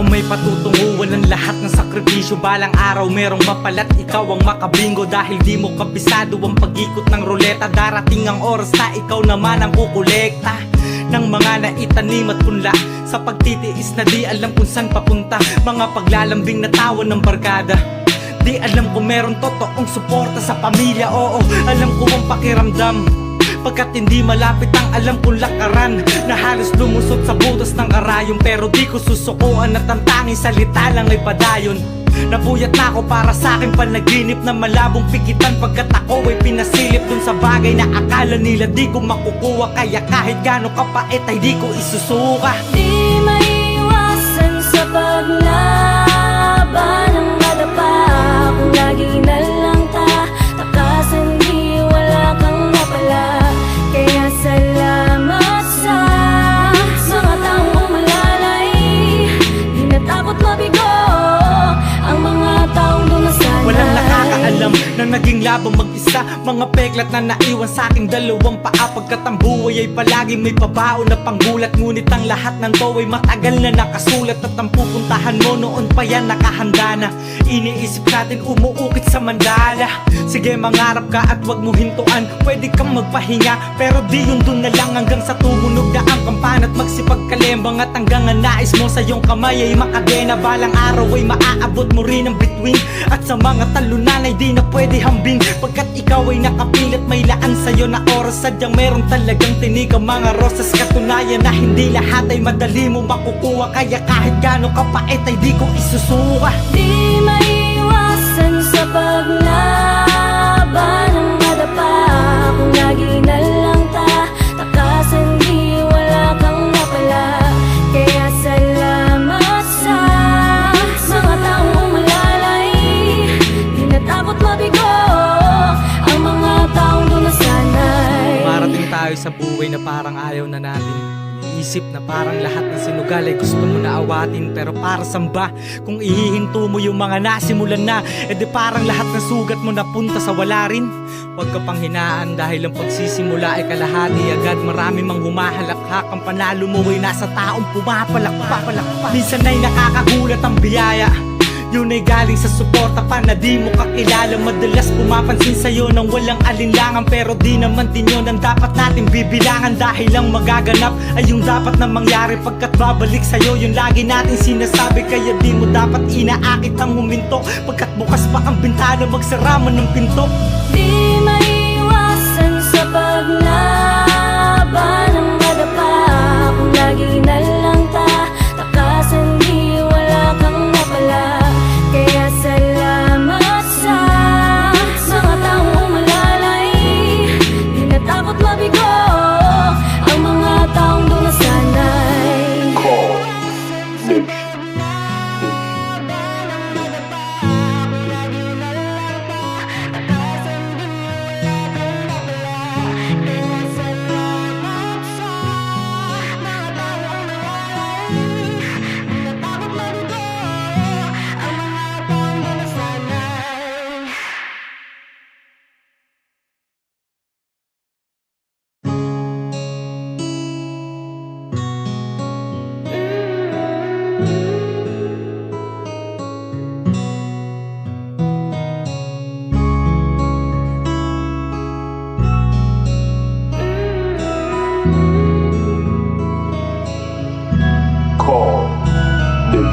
kong may patutunguhan ng lahat ng sakripisyo. Balang araw merong mapalat, ikaw ang makabingo. Dahil di mo kabisado ang pag-ikot ng ruleta. Darating ang oras na ikaw naman ang kukolekta ng mga naitanim at punla. Sa pagtitiis na di alam kung saan papunta. Mga paglalambing na tawa ng barkada. Di alam kung meron totoong suporta sa pamilya. Oo, alam ko ang pakiramdam pagkat hindi malapit ang alam kong lakaran na halos lumusot sa butas ng karayong. Pero di ko susukuan at ang tanging salita lang ay padayon. Nabuyat na ako para sa aking panaginip na malabong pikitan pagkat ako ay pinasilip dun sa bagay na akala nila di ko makukuha. Kaya kahit gaano kapait ay di ko isusuka. Di maiwasan sa paglaban ng madapa. Kung lagi na lang takasan di wala kang mapala. Kaya salamat sa mga taong umalalay. Di natakot mabigo ang mga taong dumasanay. Walang nakakaalam na naging labang mag-isa. Mga peklat na naiwan sa aking dalawang paa. Pagkat ang buhay ay palaging may pabaon na panggulat. Ngunit ang lahat ng to ay matagal na nakasulat. At ang pupuntahan mo noon pa yan nakahanda na. Iniisip natin umuukit sa mandala. Sige mangarap ka at wag mo hintuan. Pwede kang magpahinga pero di yung dun na lang. Hanggang sa tumunog na ang kampana at magsipagkalembang. At hanggang ang nais mo sa iyong kamay ay makadena. Balang araw ay maaabot mo rin ang bituin. At sa mga talunan ay di na pwede hambing. Pagkat ikaw ay nakapilat may laan sa'yo na oras. Sadyang meron talagang tinig ang mga rosas. Katunayan na hindi lahat ay madali mo makukuha. Kaya kahit gaano kapait ay di ko isusuka. Di maiwasan sa paglaban ng madapa. Kung lagi na lang takasan di wala kang mapala. Kaya salamat sa mga taong umalalay. Di natakot mabigo ang mga taong dumasanay. Marating tayo sa buhay na parang ayaw na natin. Isip na parang lahat ng sinugal ay gusto mo na awatin. Pero para samba kung ihihinto mo yung mga nasimulan na? E di parang lahat ng sugat mo napunta sa wala rin. Huwag ka pang hinaan dahil ang pagsisimula ay kalahati agad. Marami mang humahalakhak, ang panalo mo ay nasa taong pumapalakpak. Minsan ay nakakagulat ang biyaya, yun ay galing sa suporta pa na di mo kakilala. Madalas pumapansin sa'yo nang walang alinlangan. Pero di naman din yun ang dapat natin bibilangan. Dahil ang magaganap ay yung dapat na mangyari. Pagkat babalik sa'yo yung lagi natin sinasabi. Kaya di mo dapat inaakit ang huminto. Pagkat bukas pa ang bintana, magsara mo ng pinto. Di maiwasan sa paglaban ng madapa. Kung lagi na lang takasan di wala kang mapala. Kaya salamat sa mga taong umalalay. Di natakot mabigo ang mga taong dumasanay.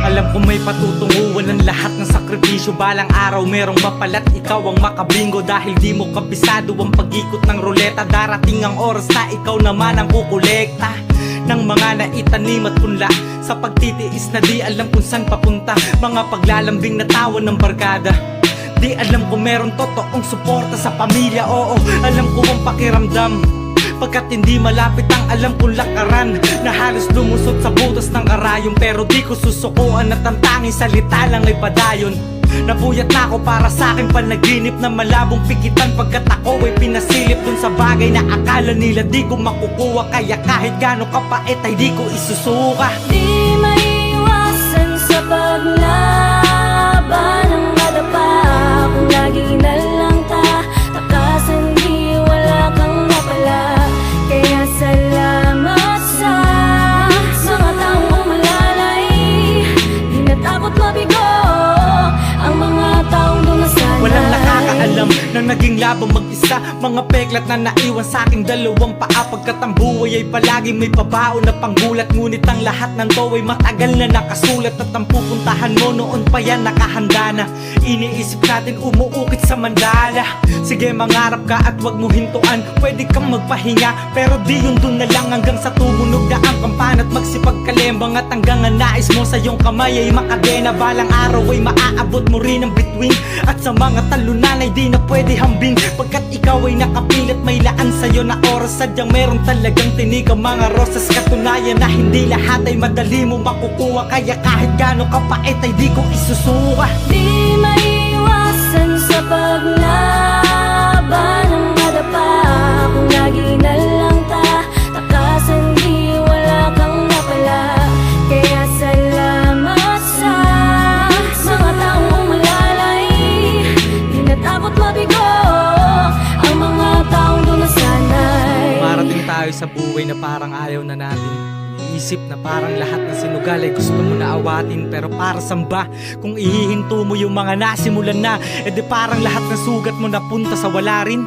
Alam ko may patutunguhan ng lahat ng sakripisyo. Balang araw merong mapalat, ikaw ang makabingo. Dahil di mo kabisado ang pag-ikot ng ruleta. Darating ang oras na ikaw naman ang kukolekta ng mga naitanim at punla. Sa pagtitiis na di alam kung saan papunta. Mga paglalambing na tawa ng barkada. Di alam kung meron totoong suporta sa pamilya. Oo, alam ko ang pakiramdam pagkat hindi malapit ang alam kong lakaran na halos lumusot sa butas ng karayong. Pero di ko susukuan at ang tanging salita lang ay padayon. Nabuyat na ako para sa aking panaginip na malabong pikitan. Pagkat ako ay pinasilip dun sa bagay na akala nila di ko makukuha. Kaya kahit gaano kapait ay di ko isusuka. Di maiwasan sa paglaban ng madapa. Kung lagi na lang takasan di wala kang mapala. Kaya salamat sa mga taong umalalay. Di labang mag-isa, mga peklat na naiwan sa aking dalawang paa. Pagkat ang buhay ay palagi may pabaon na panggulat, ngunit ang lahat ng to ay matagal na nakasulat. At ang pupuntahan mo noon pa yan nakahanda na. Iniisip natin umuukit sa mandala. Sige mangarap ka at wag mo hintuan, pwede kang magpahinga pero di yun dun na lang, hanggang sa tumunog na ang kampana at magsipagkalembang. At hanggang ang nais mo sa iyong kamay ay makadena, balang araw ay maaabot mo rin ang bituin. At sa mga talunan ay di na pwede hambing, pagkat ikaw ay nakapilit may laan sa'yo na oras. Sadyang meron talagang tinig ang mga rosas, katunayan na hindi lahat ay madali mo makukuha. Kaya kahit gaano kapait ay di ko isusuka. Di maiwasan sa paglaban ng madapa, kung lagi na lang takasan di wala kang napala. Kaya salamat sa mga taong umalalay, di natakot mabigo ang mga taong dunasanay. Marating tayo sa buhay na parang ayaw na natin. Isip na parang lahat ng sinugal ay gusto mo na awatin, pero para samba kung ihihinto mo yung mga nasimulan na, edi parang lahat ng sugat mo napunta sa wala rin.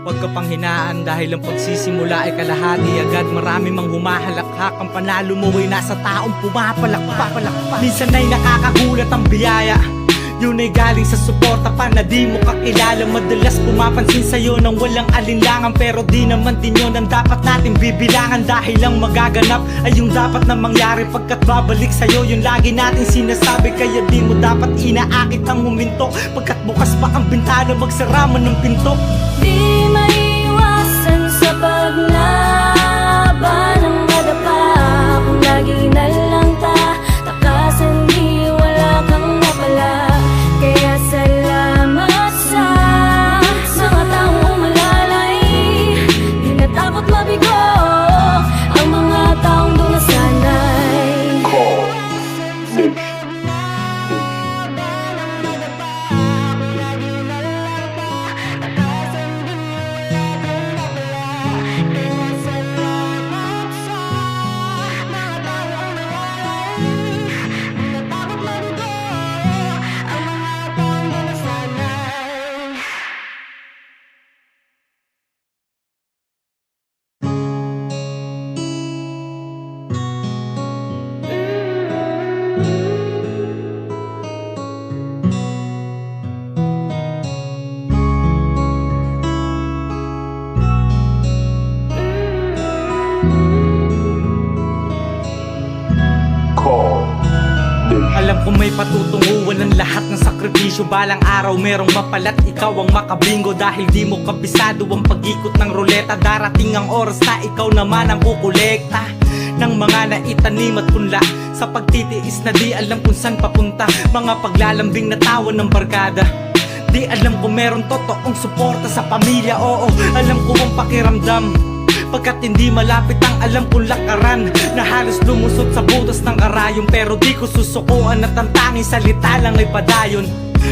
Huwag ka pang hinaan dahil ang pagsisimula ay kalahati agad. Marami mang humahalakhak, ang panalo mo ay nasa taong pumapalakpak. Minsan ay nakakagulat ang biyaya, yun ay galing sa suporta pa na di mo kakilala. Madalas pumapansin sa'yo nang walang alinlangan, pero di naman din yun ang dapat natin bibilangan. Dahil ang magaganap ay yung dapat na mangyari, pagkat babalik sa'yo yung lagi natin sinasabi. Kaya di mo dapat inaakit ang huminto, pagkat bukas pa ang bintana, magsara man ng pinto. Di maiwasan sa paglaban ng madapa, kung lagi na lang takasan di wala kang napala. Kaya salamat sa mga taong umalalay, di natakot mabigo ang mga taong dunasanay. Alam ko may patutunguhan ng lahat ng sakripisyo, balang araw merong mapalat, ikaw ang makabingo. Dahil di mo kabisado ang pag-ikot ng ruleta, darating ang oras na ikaw naman ang kukolekta ng mga naitanim at punla, sa pagtitiis na di alam kung saan papunta. Mga paglalambing na tawa ng barkada, di alam kung meron totoong suporta sa pamilya. Oo, alam ko ang pakiramdam, pagkat hindi malapit ang alam kong lakaran, na halos lumusot sa butas ng karayom. Pero di ko susukuan at ang tanging salita lang ay padayon.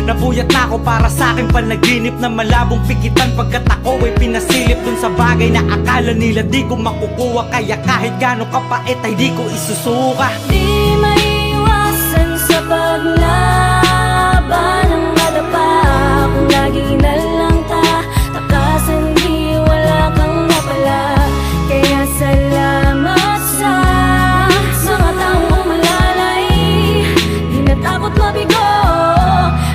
Nabuyat na ako para sa aking panaginip na malabong pikitan, pagkat ako ay pinasilip dun sa bagay na akala nila di ko makukuha. Kaya kahit gaano kapait ay di ko isusuka. Di maiwasan sa paglaban ng madapa, kung lagi na lang takasan di wala kang napala. Kaya salamat sa mga taong umalalay, di natakot mabigo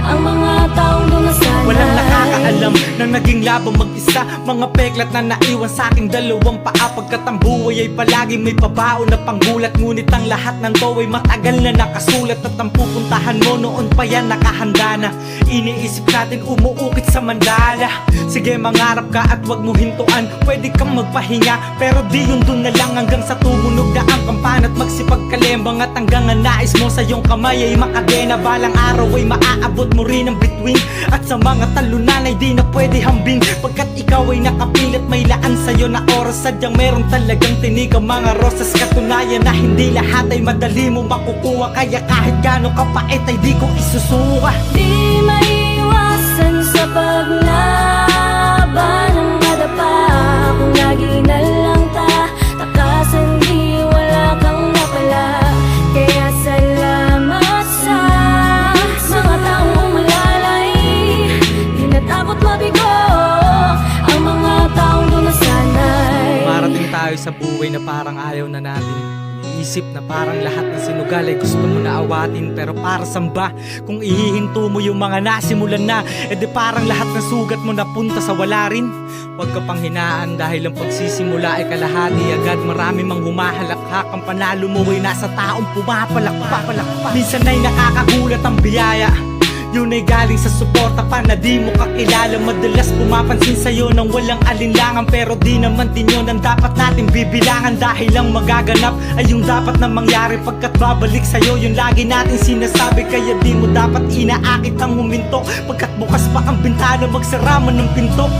ang mga taong dunasanay. Walang nakakaalam na naging labang mag-isa, mga peklat na naiwan sa aking dalawang paa. Pagkat ang buhay ay palagi may pabaon na panggulat, ngunit ang lahat ng to ay matagal na nakasulat. At ang pupuntahan mo noon pa yan nakahanda na. Iniisip natin umuukit sa mandala. Sige mangarap ka at wag mo hintuan, pwede kang magpahinga pero di yun dun na lang, hanggang sa tumunog na ang kampana at magsipagkalembang. At hanggang ang nais mo sa iyong kamay ay makadena, balang araw ay maaabot mo rin ang bituin. At sa mga talunan ay di na pwede hambing, pagkat ikaw ay nakapilit may laan sa'yo na oras. Sadyang meron talagang tinig ang mga rosas, katunayan na hindi lahat ay madali mo makukuha. Kaya kahit gaano kapait ay di ko isusuka. Di maiwasan sa paglaban ng madapa, kung lagi na lang takasan di wala kang napala. Kaya salamat sa mga taong umalalay, di natakot mabigo tayo sa buhay na parang ayaw na natin. Isip na parang lahat ng sinugal ay gusto mo na awatin. Pero para samba kung ihihinto mo yung mga nasimulan na, edi parang lahat ng sugat mo napunta sa wala rin. Huwag ka pang hinaan dahil ang pagsisimula ay kalahati agad. Marami mang humahalakhak, ang panalo mo ay nasa taong pumapalakpak. Minsan ay nakakagulat ang biyaya, yun ay galing sa suporta pa na di mo kakilala. Madalas pumapansin sa'yo nang walang alinlangan, pero di naman din yun ang dapat natin bibilangan. Dahil ang magaganap ay yung dapat na mangyari pagkat babalik sa'yo yung lagi natin sinasabi. Kaya di mo dapat inaakit ang huminto, pagkat bukas pa ang bintana, magsara man ng pinto.